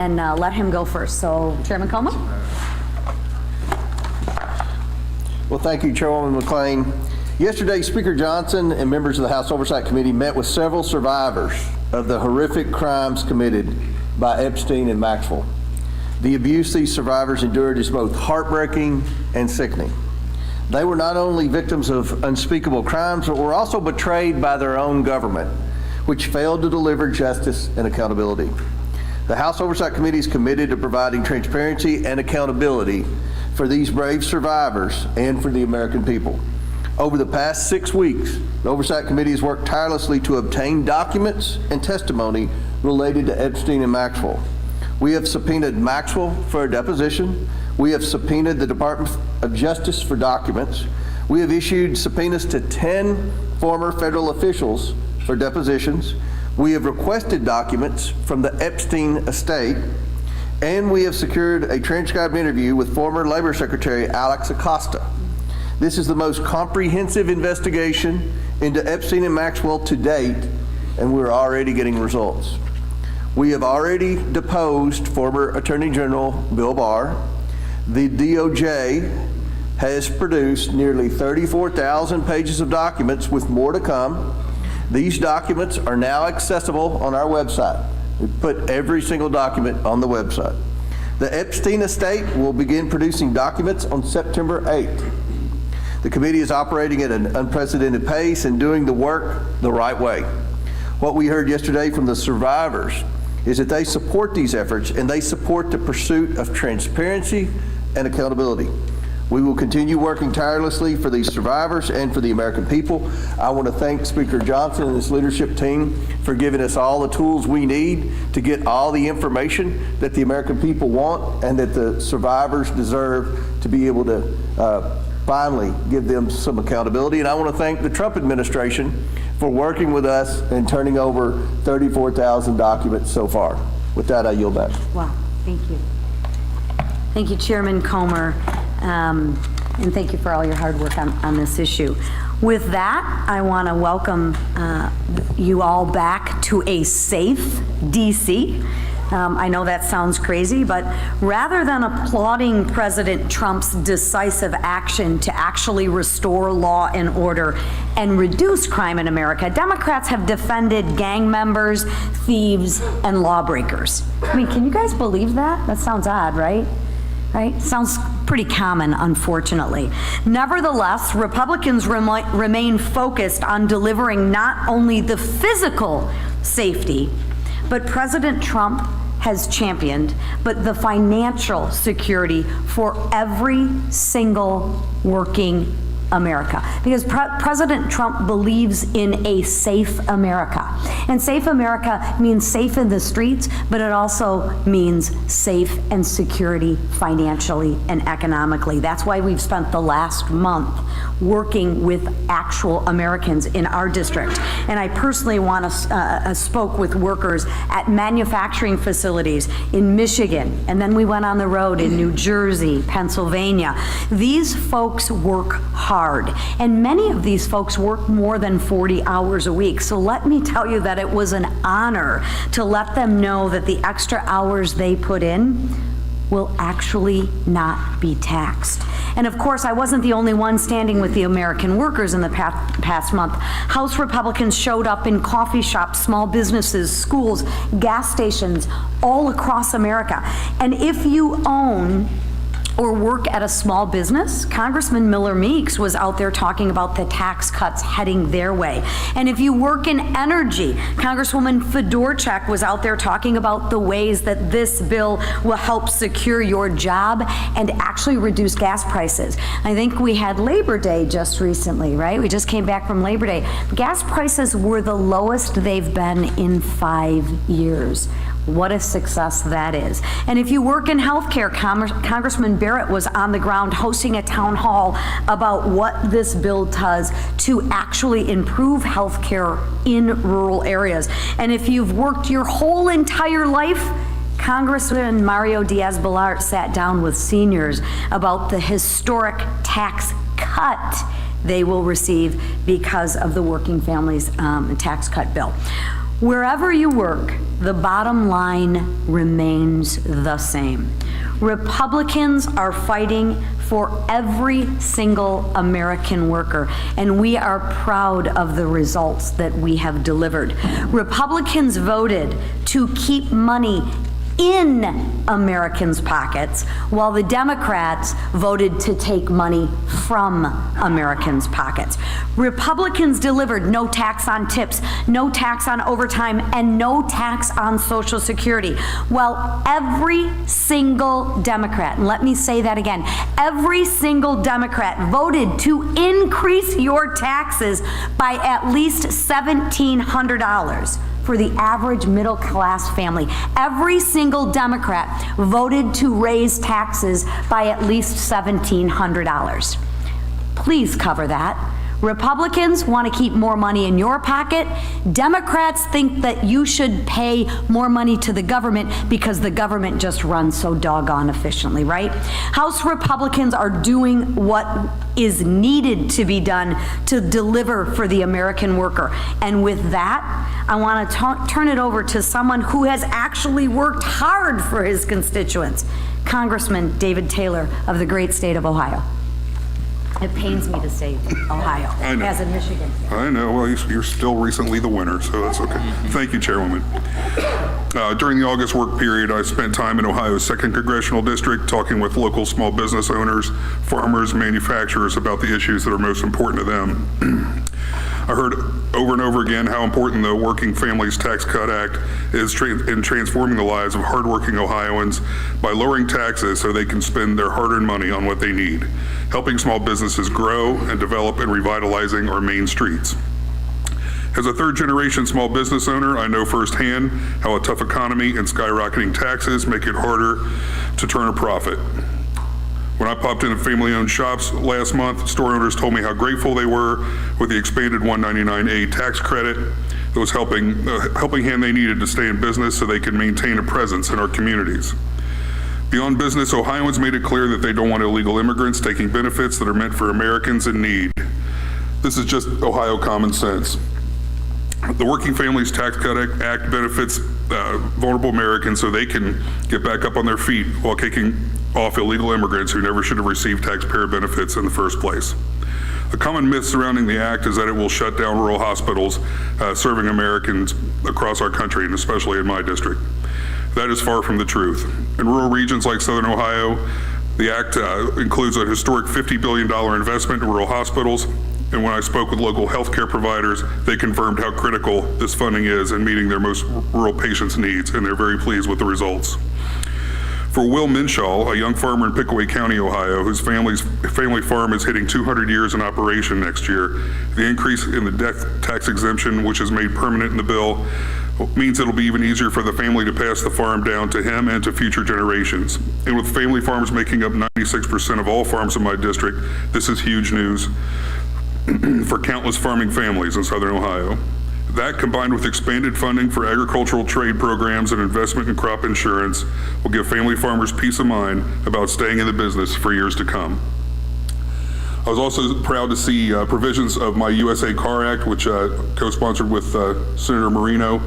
and let him go first. So, Chairman Comer? Well, thank you, Chairwoman McLean. Yesterday, Speaker Johnson and members of the House Oversight Committee met with several survivors of the horrific crimes committed by Epstein and Maxwell. The abuse these survivors endured is both heartbreaking and sickening. They were not only victims of unspeakable crimes, but were also betrayed by their own government, which failed to deliver justice and accountability. The House Oversight Committee is committed to providing transparency and accountability for these brave survivors and for the American people. Over the past 6 weeks, the Oversight Committee has worked tirelessly to obtain documents and testimony related to Epstein and Maxwell. We have subpoenaed Maxwell for a deposition. We have subpoenaed the Department of Justice for documents. We have issued subpoenas to 10 former federal officials for depositions. We have requested documents from the Epstein estate, and we have secured a transcribed interview with former Labor Secretary Alex Acosta. This is the most comprehensive investigation into Epstein and Maxwell to date, and we're already getting results. We have already deposed former Attorney General Bill Barr. The DOJ has produced nearly 34,000 pages of documents with more to come. These documents are now accessible on our website. We put every single document on the website. The Epstein estate will begin producing documents on September 8th. The committee is operating at an unprecedented pace and doing the work the right way. What we heard yesterday from the survivors is that they support these efforts and they support the pursuit of transparency and accountability. We will continue working tirelessly for these survivors and for the American people. I want to thank Speaker Johnson and his leadership team for giving us all the tools we need to get all the information that the American people want and that the survivors deserve to be able to finally give them some accountability. And I want to thank the Trump administration for working with us and turning over 34,000 documents so far. With that, I yield back. Wow, thank you. Thank you, Chairman Comer. And thank you for all your hard work on this issue. With that, I want to welcome you all back to a safe D.C. I know that sounds crazy, but rather than applauding President Trump's decisive action to actually restore law and order and reduce crime in America, Democrats have defended gang members, thieves, and lawbreakers. I mean, can you guys believe that? That sounds odd, right? Right? Sounds pretty common, unfortunately. Nevertheless, Republicans remain focused on delivering not only the physical safety, but President Trump has championed, but the financial security for every single working America. Because President Trump believes in a safe America. And safe America means safe in the streets, but it also means safe and security financially and economically. That's why we've spent the last month working with actual Americans in our district. And I personally spoke with workers at manufacturing facilities in Michigan, and then we went on the road in New Jersey, Pennsylvania. These folks work hard, and many of these folks work more than 40 hours a week. So let me tell you that it was an honor to let them know that the extra hours they put in will actually not be taxed. And of course, I wasn't the only one standing with the American workers in the past month. House Republicans showed up in coffee shops, small businesses, schools, gas stations, all across America. And if you own or work at a small business, Congressman Miller Meeks was out there talking about the tax cuts heading their way. And if you work in energy, Congresswoman Fedorchak was out there talking about the ways that this bill will help secure your job and actually reduce gas prices. I think we had Labor Day just recently, right? We just came back from Labor Day. Gas prices were the lowest they've been in 5 years. What a success that is. And if you work in healthcare, Congressman Barrett was on the ground hosting a town hall about what this bill does to actually improve healthcare in rural areas. And if you've worked your whole entire life, Congressman Mario Diaz-Balart sat down with seniors about the historic tax cut they will receive because of the Working Families Tax Cut bill. Wherever you work, the bottom line remains the same. Republicans are fighting for every single American worker, and we are proud of the results that we have delivered. Republicans voted to keep money in Americans' pockets, while the Democrats voted to take money from Americans' pockets. Republicans delivered no tax on tips, no tax on overtime, and no tax on Social Security, while every single Democrat, and let me say that again, every single Democrat voted to increase your taxes by at least $1,700 for the average middle-class family. Every single Democrat voted to raise taxes by at least $1,700. Please cover that. Republicans want to keep more money in your pocket. Democrats think that you should pay more money to the government because the government just runs so doggone efficiently, right? House Republicans are doing what is needed to be done to deliver for the American worker. And with that, I want to turn it over to someone who has actually worked hard for his constituents, Congressman David Taylor of the great state of Ohio. It pains me to say Ohio, as in Michigan. I know. Well, you're still recently the winner, so that's okay. Thank you, Chairwoman. During the August work period, I spent time in Ohio's 2nd Congressional District talking with local small business owners, farmers, manufacturers about the issues that are most important to them. I heard over and over again how important the Working Families Tax Cut Act is in transforming the lives of hardworking Ohioans by lowering taxes so they can spend their hard-earned money on what they need, helping small businesses grow and develop and revitalizing our main streets. As a third-generation small business owner, I know firsthand how a tough economy and skyrocketing taxes make it harder to turn a profit. When I popped into family-owned shops last month, store owners told me how grateful they were with the expanded 199A tax credit that was helping hand they needed to stay in business so they could maintain a presence in our communities. Beyond business, Ohioans made it clear that they don't want illegal immigrants taking benefits that are meant for Americans in need. This is just Ohio common sense. The Working Families Tax Cut Act benefits vulnerable Americans so they can get back up on their feet while kicking off illegal immigrants who never should have received taxpayer benefits in the first place. A common myth surrounding the act is that it will shut down rural hospitals serving Americans across our country, and especially in my district. That is far from the truth. In rural regions like Southern Ohio, the act includes a historic $50 billion investment in rural hospitals, and when I spoke with local healthcare providers, they confirmed how critical this funding is in meeting their most rural patients' needs, and they're very pleased with the results. For Will Minshaw, a young farmer in Pickaway County, Ohio, whose family farm is hitting 200 years in operation next year, the increase in the death tax exemption, which is made permanent in the bill, means it'll be even easier for the family to pass the farm down to him and to future generations. And with family farms making up 96% of all farms in my district, this is huge news for countless farming families in Southern Ohio. That, combined with expanded funding for agricultural trade programs and investment in crop insurance, will give family farmers peace of mind about staying in the business for years to come. I was also proud to see provisions of my USA Car Act, which co-sponsored with Senator Marino,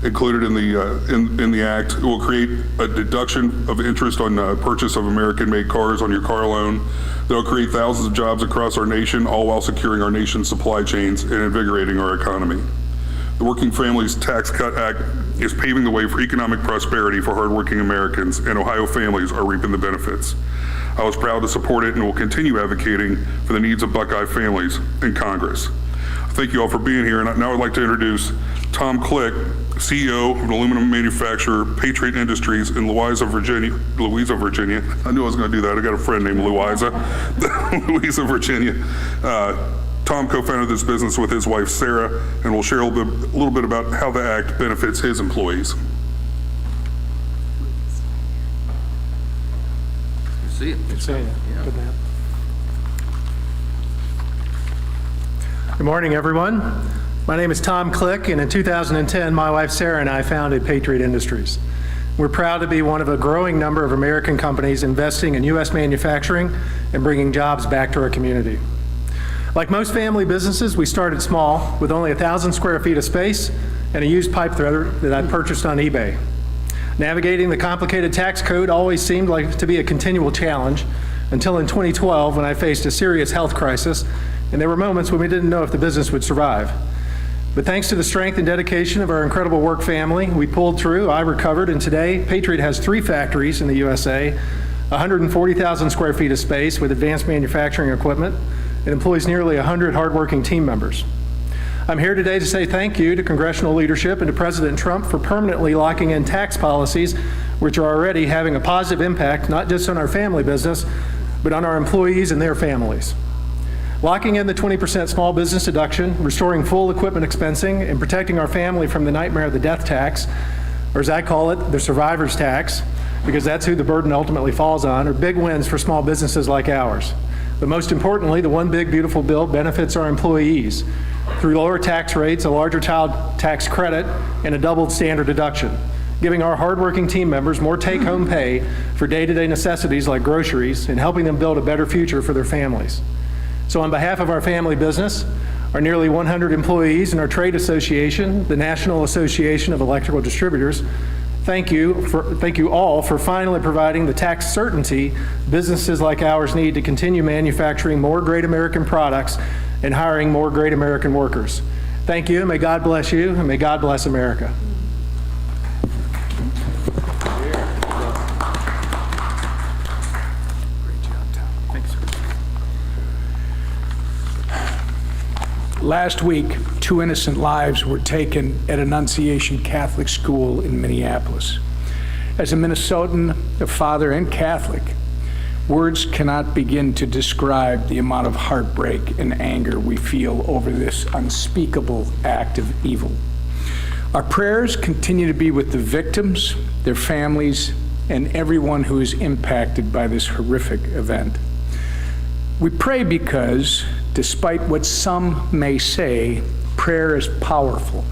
included in the act. It will create a deduction of interest on purchase of American-made cars on your car loan. That will create thousands of jobs across our nation, all while securing our nation's supply chains and invigorating our economy. The Working Families Tax Cut Act is paving the way for economic prosperity for hardworking Americans, and Ohio families are reaping the benefits. I was proud to support it and will continue advocating for the needs of Buckeye families in Congress. Thank you all for being here, and now I'd like to introduce Tom Click, CEO of an aluminum manufacturer, Patriot Industries in Louisa, Virginia. I knew I was going to do that. I got a friend named Louisa, Louisa, Virginia. Tom co-founded this business with his wife, Sarah, and will share a little bit about how the act benefits his employees. See it. Good seeing you. Good man. Good morning, everyone. My name is Tom Click, and in 2010, my wife Sarah and I founded Patriot Industries. We're proud to be one of a growing number of American companies investing in U.S. manufacturing and bringing jobs back to our community. Like most family businesses, we started small with only 1,000 square feet of space and a used pipe threader that I purchased on eBay. Navigating the complicated tax code always seemed like to be a continual challenge until in 2012 when I faced a serious health crisis, and there were moments when we didn't know if the business would survive. But thanks to the strength and dedication of our incredible work family, we pulled through, I recovered, and today Patriot has 3 factories in the USA, 140,000 square feet of space with advanced manufacturing equipment. It employs nearly 100 hardworking team members. I'm here today to say thank you to congressional leadership and to President Trump for permanently locking in tax policies which are already having a positive impact, not just on our family business, but on our employees and their families. Locking in the 20% small business deduction, restoring full equipment expensing, and protecting our family from the nightmare of the death tax, or as I call it, the survivor's tax, because that's who the burden ultimately falls on, are big wins for small businesses like ours. But most importantly, the One Big Beautiful Bill benefits our employees through lower tax rates, a larger child tax credit, and a doubled standard deduction, giving our hardworking team members more take-home pay for day-to-day necessities like groceries and helping them build a better future for their families. So on behalf of our family business, our nearly 100 employees, and our trade association, the National Association of Electrical Distributors, thank you all for finally providing the tax certainty businesses like ours need to continue manufacturing more great American products and hiring more great American workers. Thank you, and may God bless you, and may God bless America. Last week, 2 innocent lives were taken at Annunciation Catholic School in Minneapolis. As a Minnesotan, a father, and Catholic, words cannot begin to describe the amount of heartbreak and anger we feel over this unspeakable act of evil. Our prayers continue to be with the victims, their families, and everyone who is impacted by this horrific event. We pray because, despite what some may say, prayer is powerful.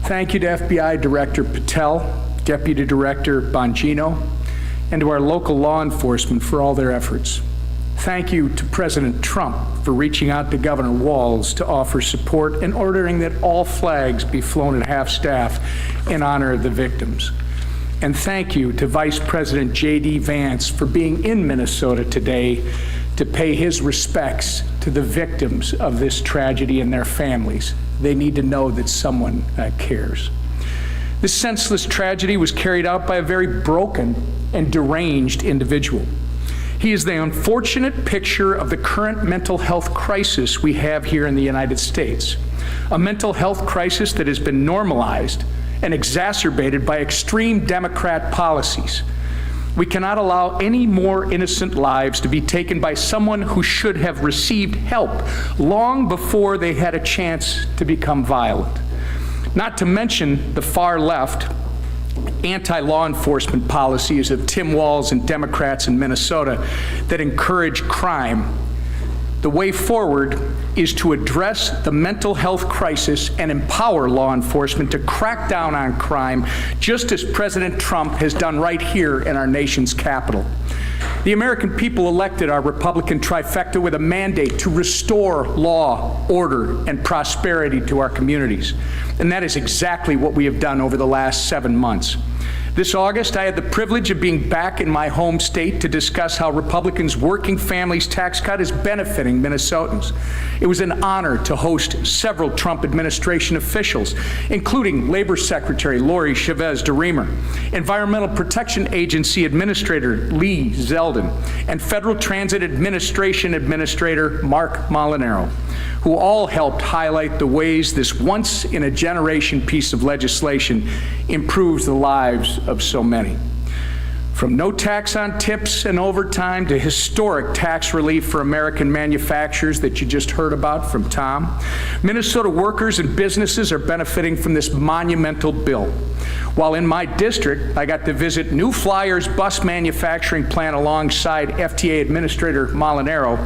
Thank you to FBI Director Patel, Deputy Director Bongino, and to our local law enforcement for all their efforts. Thank you to President Trump for reaching out to Governor Walz to offer support and ordering that all flags be flown at half-staff in honor of the victims. And thank you to Vice President J.D. Vance for being in Minnesota today to pay his respects to the victims of this tragedy and their families. They need to know that someone cares. This senseless tragedy was carried out by a very broken and deranged individual. He is the unfortunate picture of the current mental health crisis we have here in the United States, a mental health crisis that has been normalized and exacerbated by extreme Democrat policies. We cannot allow any more innocent lives to be taken by someone who should have received help long before they had a chance to become violent. Not to mention the far left anti-law enforcement policies of Tim Walz and Democrats in Minnesota that encourage crime. The way forward is to address the mental health crisis and empower law enforcement to crack down on crime, just as President Trump has done right here in our nation's capital. The American people elected our Republican trifecta with a mandate to restore law, order, and prosperity to our communities. And that is exactly what we have done over the last 7 months. This August, I had the privilege of being back in my home state to discuss how Republicans' working families tax cut is benefiting Minnesotans. It was an honor to host several Trump administration officials, including Labor Secretary Lori Chavez-DeRemer, Environmental Protection Agency Administrator Lee Zeldin, and Federal Transit Administration Administrator Mark Molinaro, who all helped highlight the ways this once-in-a-generation piece of legislation improves the lives of so many. From no tax on tips and overtime to historic tax relief for American manufacturers that you just heard about from Tom, Minnesota workers and businesses are benefiting from this monumental bill. While in my district, I got to visit New Flyer's bus manufacturing plant alongside FTA Administrator Molinaro,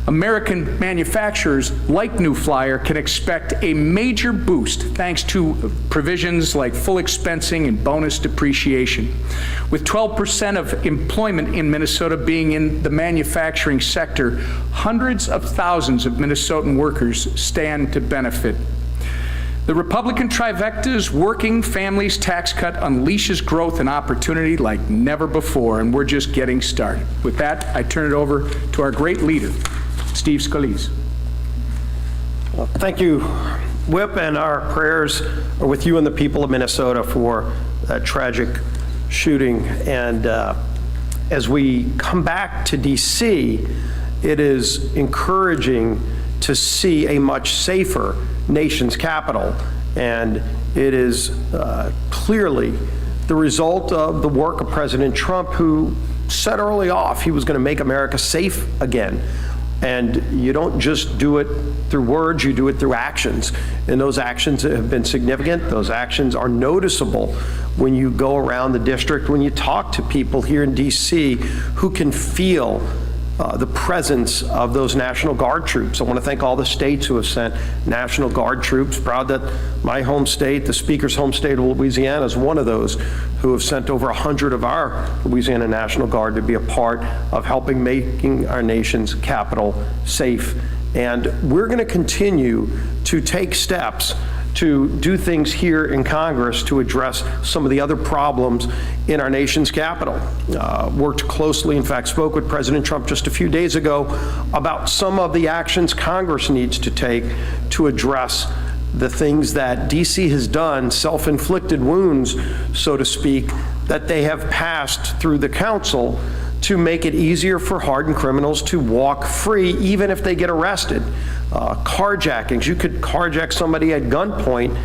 American manufacturers like New Flyer can expect a major boost thanks to provisions like full expensing and bonus depreciation. With 12% of employment in Minnesota being in the manufacturing sector, hundreds of thousands of Minnesotan workers stand to benefit. The Republican trifecta's working families tax cut unleashes growth and opportunity like never before, and we're just getting started. With that, I turn it over to our great leader, Steve Scalise. Thank you, Whip, and our prayers are with you and the people of Minnesota for that tragic shooting. And as we come back to D.C., it is encouraging to see a much safer nation's capital. And it is clearly the result of the work of President Trump, who said early off he was going to make America safe again. And you don't just do it through words, you do it through actions. And those actions have been significant. Those actions are noticeable when you go around the district, when you talk to people here in D.C. who can feel the presence of those National Guard troops. I want to thank all the states who have sent National Guard troops. Proud that my home state, the Speaker's home state of Louisiana, is one of those who have sent over 100 of our Louisiana National Guard to be a part of helping making our nation's capital safe. And we're going to continue to take steps to do things here in Congress to address some of the other problems in our nation's capital. Worked closely, in fact, spoke with President Trump just a few days ago about some of the actions Congress needs to take to address the things that D.C. has done, self-inflicted wounds, so to speak, that they have passed through the council to make it easier for hardened criminals to walk free, even if they get arrested. Carjackings, you could carjack somebody at gunpoint,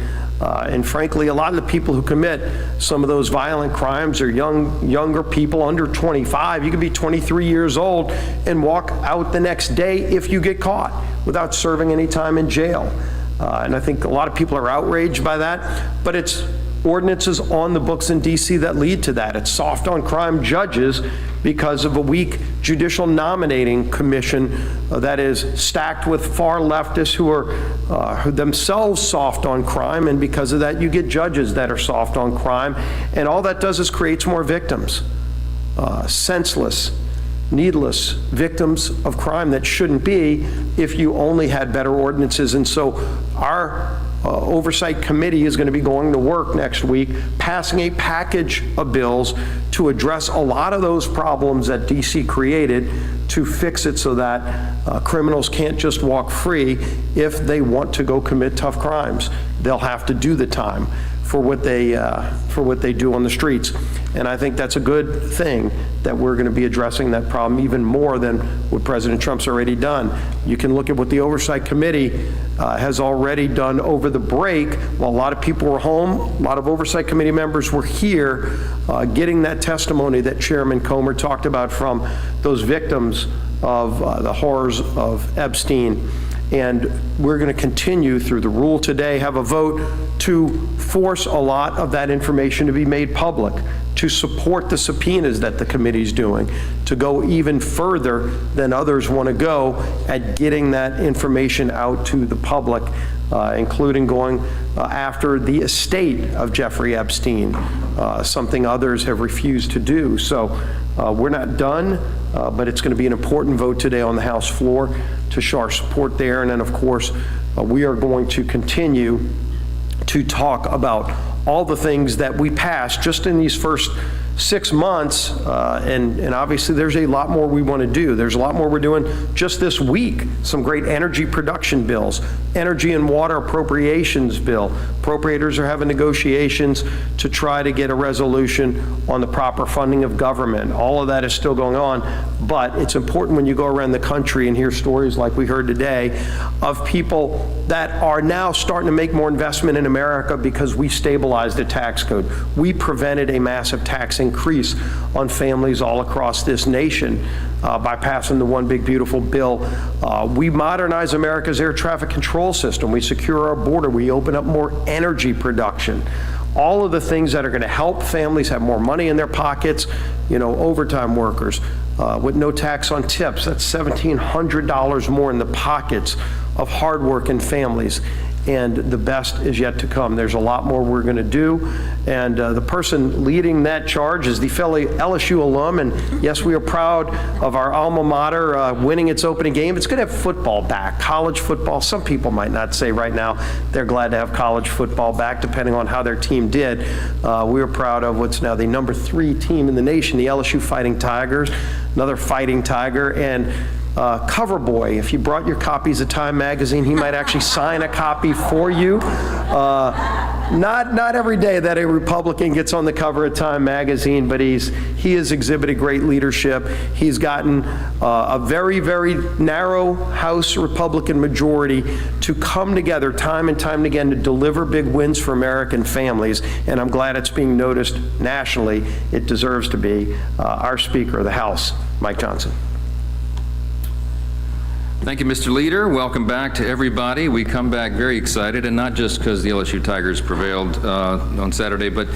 and frankly, a lot of the people who commit some of those violent crimes are younger people under 25. You could be 23 years old and walk out the next day if you get caught without serving any time in jail. And I think a lot of people are outraged by that, but it's ordinances on the books in D.C. that lead to that. It's soft on crime judges because of a weak judicial nominating commission that is stacked with far leftists who are themselves soft on crime, and because of that you get judges that are soft on crime, and all that does is creates more victims, senseless, needless victims of crime that shouldn't be if you only had better ordinances. And so our Oversight Committee is going to be going to work next week, passing a package of bills to address a lot of those problems that D.C. created, to fix it so that criminals can't just walk free if they want to go commit tough crimes. They'll have to do the time for what they do on the streets. And I think that's a good thing, that we're going to be addressing that problem even more than what President Trump's already done. You can look at what the Oversight Committee has already done over the break. While a lot of people were home, a lot of Oversight Committee members were here getting that testimony that Chairman Comer talked about from those victims of the horrors of Epstein. And we're going to continue through the rule today, have a vote to force a lot of that information to be made public, to support the subpoenas that the committee's doing, to go even further than others want to go at getting that information out to the public, including going after the estate of Jeffrey Epstein, something others have refused to do. So we're not done, but it's going to be an important vote today on the House floor to show our support there. And then, of course, we are going to continue to talk about all the things that we passed just in these first 6 months, and obviously there's a lot more we want to do. There's a lot more we're doing just this week. Some great energy production bills, energy and water appropriations bill. Appropriators are having negotiations to try to get a resolution on the proper funding of government. All of that is still going on, but it's important when you go around the country and hear stories like we heard today of people that are now starting to make more investment in America because we stabilized the tax code. We prevented a massive tax increase on families all across this nation by passing the One Big Beautiful Bill. We modernize America's air traffic control system. We secure our border. We open up more energy production. All of the things that are going to help families have more money in their pockets. You know, overtime workers with no tax on tips. That's $1,700 more in the pockets of hardworking families. and the best is yet to come. There's a lot more we're going to do, and the person leading that charge is the fellow LSU alum, and yes, we are proud of our alma mater winning its opening game. It's going to have football back, college football. Some people might not say right now they're glad to have college football back, depending on how their team did. We are proud of what's now the number 3 team in the nation, the LSU Fighting Tigers, another Fighting Tiger, and Cover Boy. If you brought your copies of Time magazine, he might actually sign a copy for you. Not every day that a Republican gets on the cover of Time magazine, but he has exhibited great leadership. He's gotten a very, very narrow House Republican majority to come together time and time again to deliver big wins for American families, and I'm glad it's being noticed nationally. It deserves to be. Our Speaker of the House, Mike Johnson. Thank you, Mr. Leader. Welcome back to everybody. We come back very excited, and not just because the LSU Tigers prevailed on Saturday, but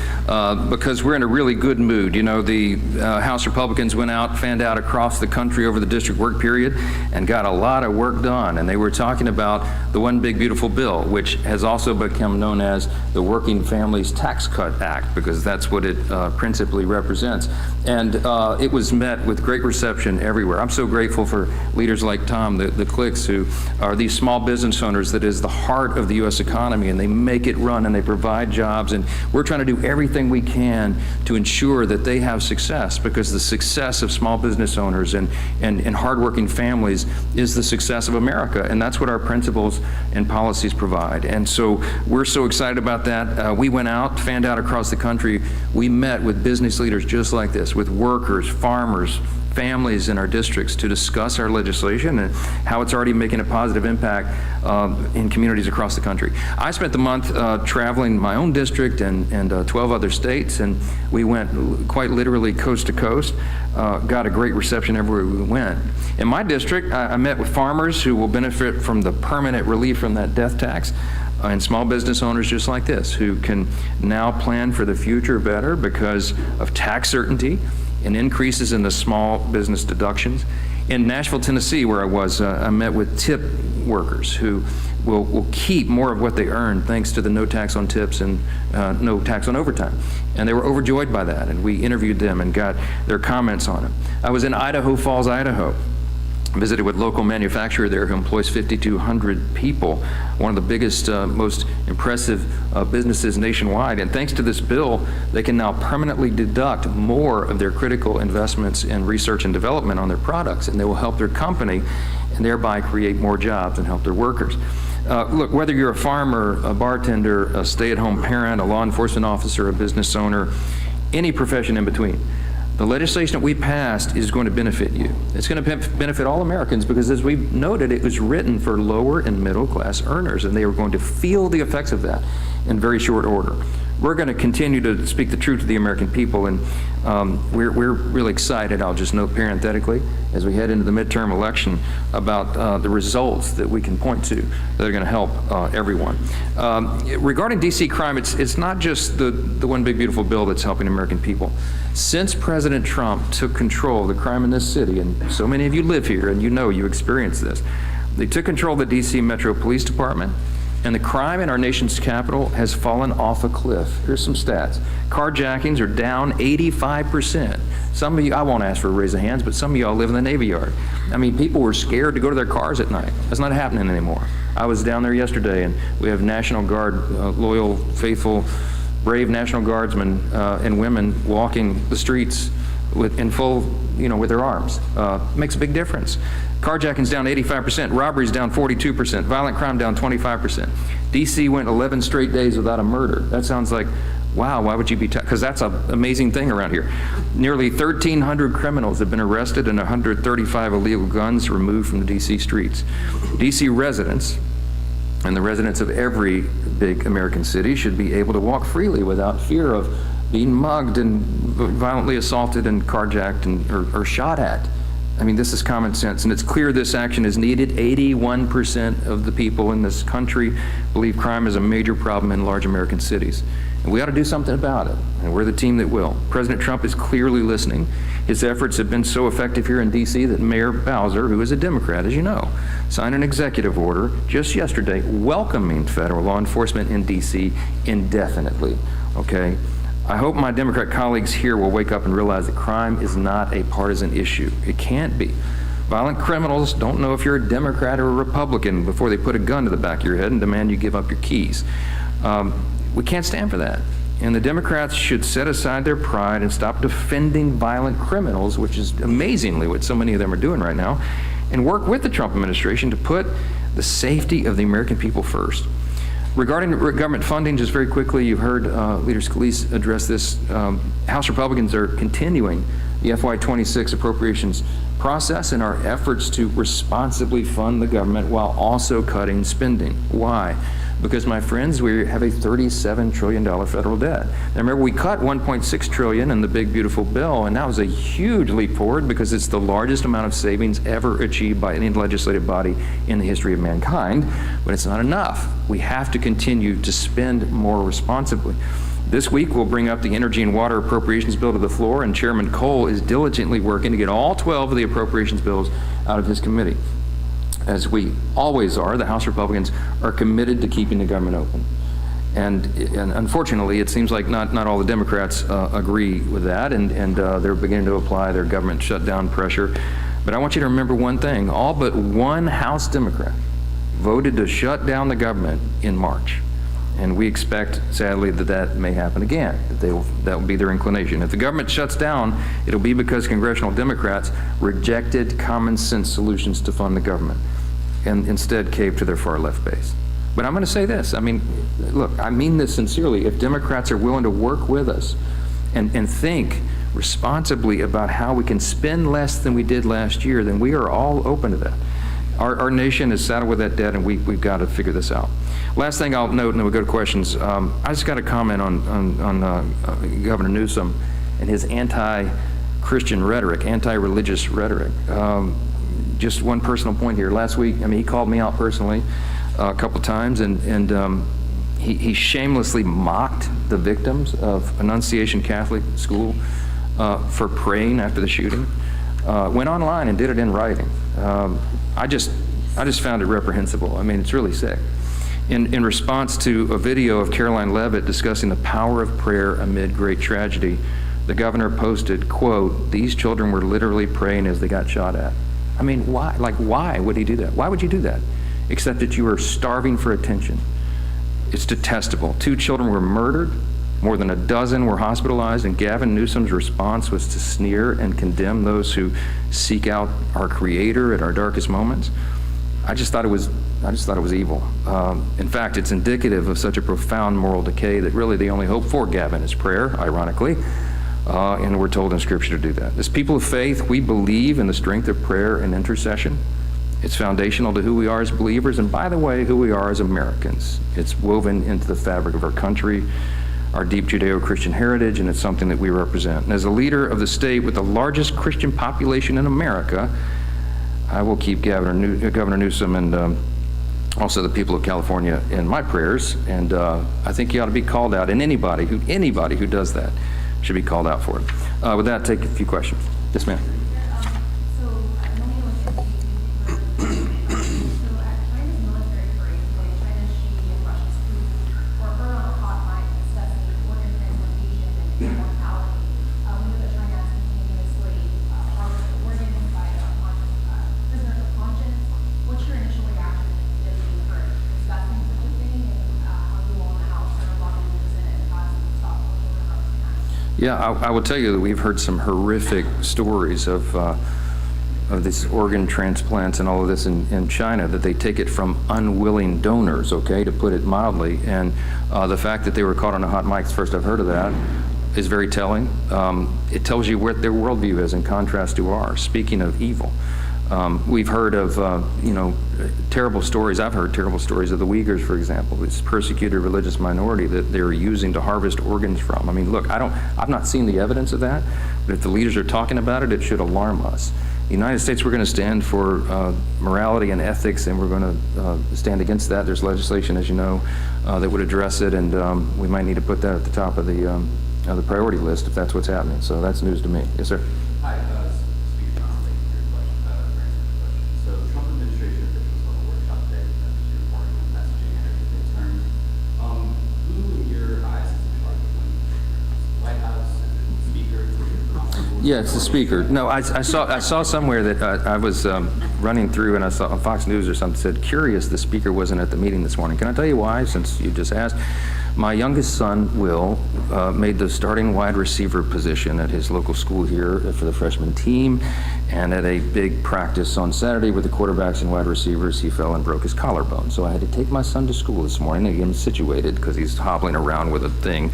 because we're in a really good mood. You know, the House Republicans went out, fanned out across the country over the district work period, and got a lot of work done. And they were talking about the One Big Beautiful Bill, which has also become known as the Working Families Tax Cut Act, because that's what it principally represents. And it was met with great reception everywhere. I'm so grateful for leaders like Tom, the Clicks, who are these small business owners that is the heart of the U.S. economy, and they make it run and they provide jobs, and we're trying to do everything we can to ensure that they have success, because the success of small business owners and hardworking families is the success of America, and that's what our principles and policies provide. And so we're so excited about that. We went out, fanned out across the country. We met with business leaders just like this, with workers, farmers, families in our districts, to discuss our legislation and how it's already making a positive impact in communities across the country. I spent the month traveling my own district and 12 other states, and we went quite literally coast to coast, got a great reception everywhere we went. In my district, I met with farmers who will benefit from the permanent relief from that death tax, and small business owners just like this, who can now plan for the future better because of tax certainty and increases in the small business deductions. In Nashville, Tennessee, where I was, I met with tip workers who will keep more of what they earn thanks to the no tax on tips and no tax on overtime. And they were overjoyed by that, and we interviewed them and got their comments on it. I was in Idaho Falls, Idaho. Visited with local manufacturer there who employs 5,200 people, one of the biggest, most impressive businesses nationwide. And thanks to this bill, they can now permanently deduct more of their critical investments in research and development on their products, and they will help their company and thereby create more jobs and help their workers. Look, whether you're a farmer, a bartender, a stay-at-home parent, a law enforcement officer, a business owner, any profession in between, the legislation that we passed is going to benefit you. It's going to benefit all Americans, because as we noted, it was written for lower and middle class earners, and they are going to feel the effects of that in very short order. We're going to continue to speak the truth to the American people, and we're really excited, I'll just note parenthetically, as we head into the midterm election, about the results that we can point to that are going to help everyone. Regarding DC crime, it's not just the One Big Beautiful Bill that's helping American people. Since President Trump took control of the crime in this city, and so many of you live here and you experienced this, they took control of the DC Metro Police Department, and the crime in our nation's capital has fallen off a cliff. Here's some stats. Carjackings are down 85%. Some of you, I won't ask for a raise of hands, but some of y'all live in the Navy Yard. I mean, people were scared to go to their cars at night. That's not happening anymore. I was down there yesterday, and we have National Guard, loyal, faithful, brave National Guardsmen and women walking the streets in full, with their arms. Makes a big difference. Carjacking's down 85%, robberies down 42%, violent crime down 25%. DC went 11 straight days without a murder. That sounds like, wow, why would you be, because that's an amazing thing around here. Nearly 1,300 criminals have been arrested and 135 illegal guns removed from the DC streets. DC residents, and the residents of every big American city, should be able to walk freely without fear of being mugged and violently assaulted and carjacked or shot at. I mean, this is common sense, and it's clear this action is needed. 81% of the people in this country believe crime is a major problem in large American cities. And we ought to do something about it, and we're the team that will. President Trump is clearly listening. His efforts have been so effective here in D.C. that Mayor Bowser, who is a Democrat, as you know, signed an executive order just yesterday welcoming federal law enforcement in D.C. indefinitely, okay? I hope my Democrat colleagues here will wake up and realize that crime is not a partisan issue. It can't be. Violent criminals don't know if you're a Democrat or a Republican before they put a gun to the back of your head and demand you give up your keys. We can't stand for that. And the Democrats should set aside their pride and stop defending violent criminals, which is amazingly what so many of them are doing right now, and work with the Trump administration to put the safety of the American people first. Regarding government funding, just very quickly, you've heard Leader Scalise address this. House Republicans are continuing the FY26 appropriations process in our efforts to responsibly fund the government while also cutting spending. Why? Because, my friends, we have a $37 trillion federal debt. Now, remember, we cut $1.6 trillion in the big, beautiful bill, and that was a huge leap forward because it's the largest amount of savings ever achieved by any legislative body in the history of mankind, but it's not enough. We have to continue to spend more responsibly. This week, we'll bring up the Energy and Water Appropriations Bill to the floor, and Chairman Cole is diligently working to get all 12 of the appropriations bills out of his committee. As we always are, the House Republicans are committed to keeping the government open. And unfortunately, it seems like not all the Democrats agree with that, and they're beginning to apply their government shutdown pressure. But I want you to remember one thing. All but one House Democrat voted to shut down the government in March. And we expect, sadly, that may happen again, that will be their inclination. If the government shuts down, it'll be because congressional Democrats rejected common sense solutions to fund the government and instead caved to their far left base. But I'm going to say this, I mean, look, I mean this sincerely. If Democrats are willing to work with us and think responsibly about how we can spend less than we did last year, then we are all open to that. Our nation is saddled with that debt, and we've got to figure this out. Last thing I'll note, and then we'll go to questions. I just got a comment on Governor Newsom and his anti-Christian rhetoric, anti-religious rhetoric. Just one personal point here. Last week, I mean, he called me out personally a couple times, and he shamelessly mocked the victims of Annunciation Catholic School for praying after the shooting. Went online and did it in writing. I just found it reprehensible. I mean, it's really sick. In response to a video of Caroline Leavitt discussing the power of prayer amid great tragedy, the governor posted, quote, "These children were literally praying as they got shot at." I mean, why? Like, why would he do that? Why would you do that? Except that you are starving for attention. It's detestable. 2 children were murdered. More than a dozen were hospitalized, and Gavin Newsom's response was to sneer and condemn those who seek out our Creator at our darkest moments. I just thought it was evil. In fact, it's indicative of such a profound moral decay that really the only hope for Gavin is prayer, ironically, and we're told in Scripture to do that. As people of faith, we believe in the strength of prayer and intercession. It's foundational to who we are as believers, and by the way, who we are as Americans. It's woven into the fabric of our country, our deep Judeo-Christian heritage, and it's something that we represent. And as a leader of the state with the largest Christian population in America, I will keep Governor Newsom and also the people of California in my prayers, and I think he ought to be called out, and anybody who does that should be called out for it. With that, take a few questions. Yes, ma'am. Yeah, I will tell you that we've heard some horrific stories of these organ transplants and all of this in China, that they take it from unwilling donors, okay, to put it mildly. And the fact that they were caught on a hot mic, the first I've heard of that, is very telling. It tells you what their worldview is in contrast to ours. Speaking of evil, we've heard of, terrible stories. I've heard terrible stories of the Uyghurs, for example, this persecuted religious minority that they're using to harvest organs from. I mean, look, I've not seen the evidence of that, but if the leaders are talking about it, it should alarm us. The United States, we're going to stand for morality and ethics, and we're going to stand against that. There's legislation, as you know, that would address it, and we might need to put that at the top of the priority list if that's what's happening. So that's news to me. Yes, sir. Hi. Yeah, it's the speaker. No, I saw somewhere that I was running through and I saw on Fox News or something said, curious, the speaker wasn't at the meeting this morning. Can I tell you why, since you just asked? My youngest son, Will, made the starting wide receiver position at his local school here for the freshman team. And at a big practice on Saturday with the quarterbacks and wide receivers, he fell and broke his collarbone. So I had to take my son to school this morning to get him situated because he's hobbling around with a thing.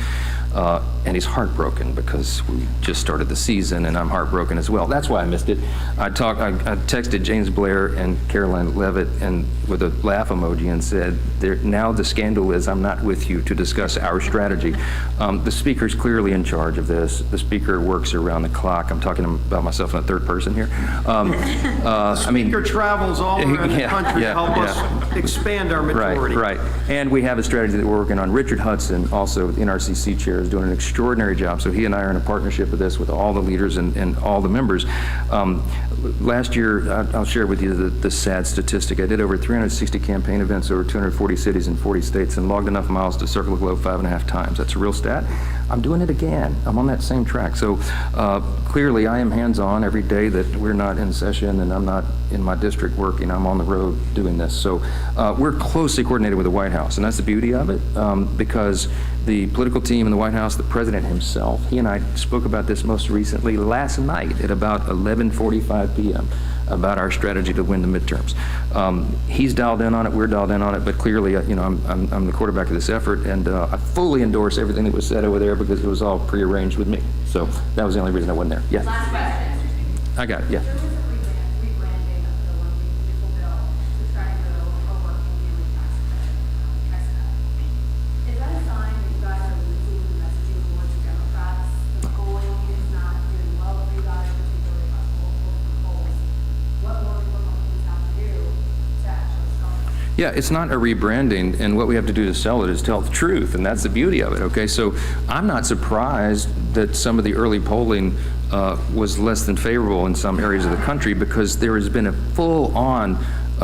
And he's heartbroken because we just started the season and I'm heartbroken as well. That's why I missed it. I texted James Blair and Caroline Levitt and with a laugh emoji and said, now the scandal is I'm not with you to discuss our strategy. The speaker's clearly in charge of this. The speaker works around the clock. I'm talking about myself in the third person here. Speaker travels all around the country to help us expand our majority. Right. And we have a strategy that we're working on. Richard Hudson, also the NRCC chair, is doing an extraordinary job. So he and I are in a partnership with this, with all the leaders and all the members. Last year, I'll share with you the sad statistic. I did over 360 campaign events over 240 cities in 40 states and logged enough miles to circle the globe 5.5 times. That's a real stat. I'm doing it again. I'm on that same track. So clearly I am hands-on every day that we're not in session and I'm not in my district working. I'm on the road doing this. So we're closely coordinated with the White House, and that's the beauty of it, because the political team in the White House, the president himself, he and I spoke about this most recently last night at about 11:45 p.m. about our strategy to win the midterms. He's dialed in on it, we're dialed in on it, but clearly, I'm the quarterback of this effort, and I fully endorse everything that was said over there because it was all prearranged with me. So that was the only reason I wasn't there. Yeah. Last question. I got it, yeah. There was a rebranding of the one beautiful bill to try to go over family tax cut. Is that a sign that you guys are losing the messaging towards Democrats? The polling is not doing well for you guys, particularly across multiple polls. What more Republicans have to do to actually stop it? Yeah, it's not a rebranding, and what we have to do to sell it is tell the truth, and that's the beauty of it, okay? So I'm not surprised that some of the early polling was less than favorable in some areas of the country because there has been a full-on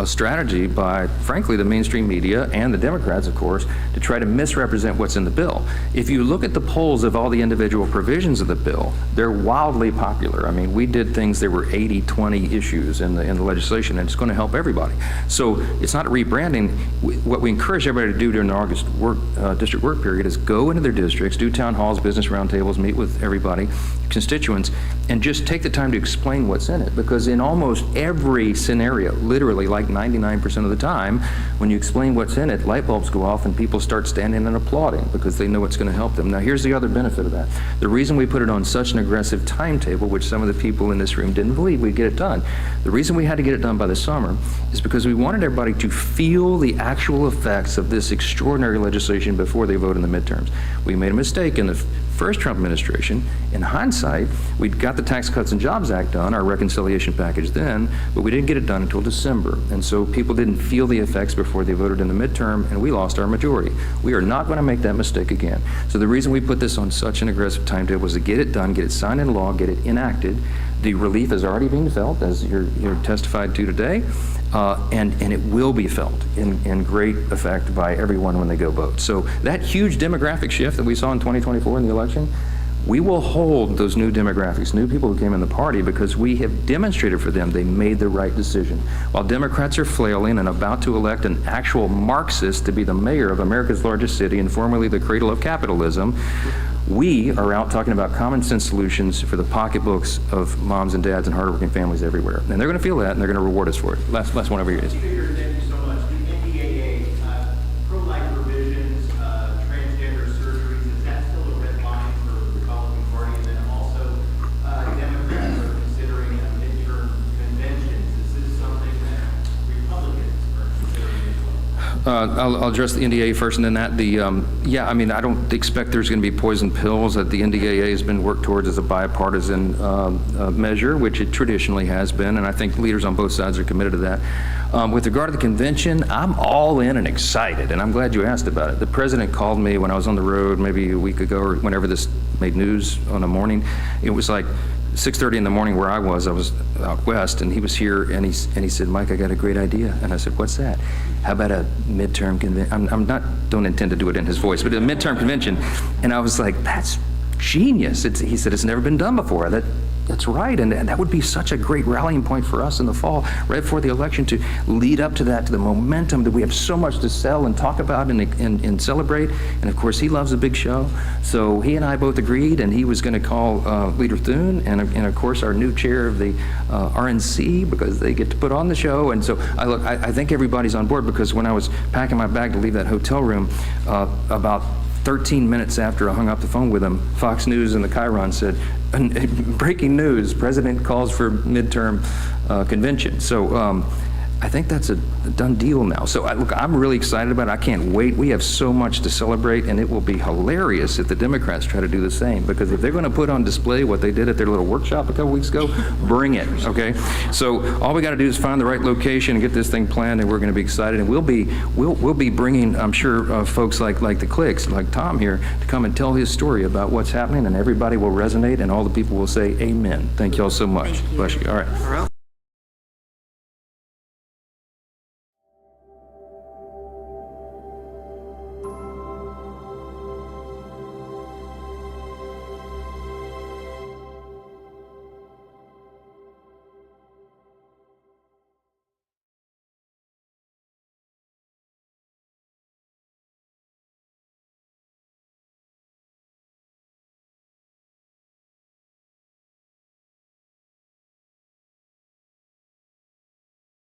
strategy by, frankly, the mainstream media and the Democrats, of course, to try to misrepresent what's in the bill. If you look at the polls of all the individual provisions of the bill, they're wildly popular. I mean, we did things, there were 80-20 issues in the legislation, and it's going to help everybody. So it's not a rebranding. What we encourage everybody to do during the August district work period is go into their districts, do town halls, business roundtables, meet with everybody, constituents, and just take the time to explain what's in it. Because in almost every scenario, literally like 99% of the time, when you explain what's in it, light bulbs go off and people start standing and applauding because they know it's going to help them. Now, here's the other benefit of that. The reason we put it on such an aggressive timetable, which some of the people in this room didn't believe we'd get it done, the reason we had to get it done by the summer is because we wanted everybody to feel the actual effects of this extraordinary legislation before they vote in the midterms. We made a mistake in the first Trump administration. In hindsight, we got the Tax Cuts and Jobs Act done, our reconciliation package then, but we didn't get it done until December. And so people didn't feel the effects before they voted in the midterm, and we lost our majority. We are not going to make that mistake again. So the reason we put this on such an aggressive timetable was to get it done, get it signed into law, get it enacted. The relief is already being felt, as you're testified to today, and it will be felt in great effect by everyone when they go vote. So that huge demographic shift that we saw in 2024 in the election, we will hold those new demographics, new people who came in the party, because we have demonstrated for them they made the right decision. While Democrats are flailing and about to elect an actual Marxist to be the mayor of America's largest city and formerly the cradle of capitalism, we are out talking about common sense solutions for the pocketbooks of moms and dads and hardworking families everywhere. And they're going to feel that, and they're going to reward us for it. Last one over here is. Speaker, thank you so much. The NDAA, pro-life provisions, transgender surgeries, is that still a red line for the Republican Party? And then also, Democrats are considering midterm conventions. Is this something that Republicans are considering as well? I'll address the NDAA first and then that. Yeah, I mean, I don't expect there's going to be poison pills that the NDAA has been worked towards as a bipartisan measure, which it traditionally has been, and I think leaders on both sides are committed to that. With regard to the convention, I'm all in and excited, and I'm glad you asked about it. The president called me when I was on the road maybe a week ago or whenever this made news on a morning. It was like 6:30 in the morning where I was out west, and he was here, and he said, Mike, I got a great idea. And I said, what's that? How about a midterm convention? Don't intend to do it in his voice, but a midterm convention. And I was like, that's genius. He said, it's never been done before. That's right, and that would be such a great rallying point for us in the fall, right before the election, to lead up to that, to the momentum that we have so much to sell and talk about and celebrate. And of course, he loves a big show, so he and I both agreed, and he was going to call Leader Thune and of course our new chair of the RNC, because they get to put on the show. And so I think everybody's on board, because when I was packing my bag to leave that hotel room, about 13 minutes after I hung up the phone with him, Fox News and the Chiron said, breaking news, president calls for midterm convention. So I think that's a done deal now. So look, I'm really excited about it. I can't wait. We have so much to celebrate, and it will be hilarious if the Democrats try to do the same, because if they're going to put on display what they did at their little workshop a couple weeks ago, bring it, okay? So all we got to do is find the right location and get this thing planned, and we're going to be excited. And we'll be bringing, I'm sure, folks like the Clicks, like Tom here, to come and tell his story about what's happening, and everybody will resonate, and all the people will say amen. Thank you all so much. Bless you. All right.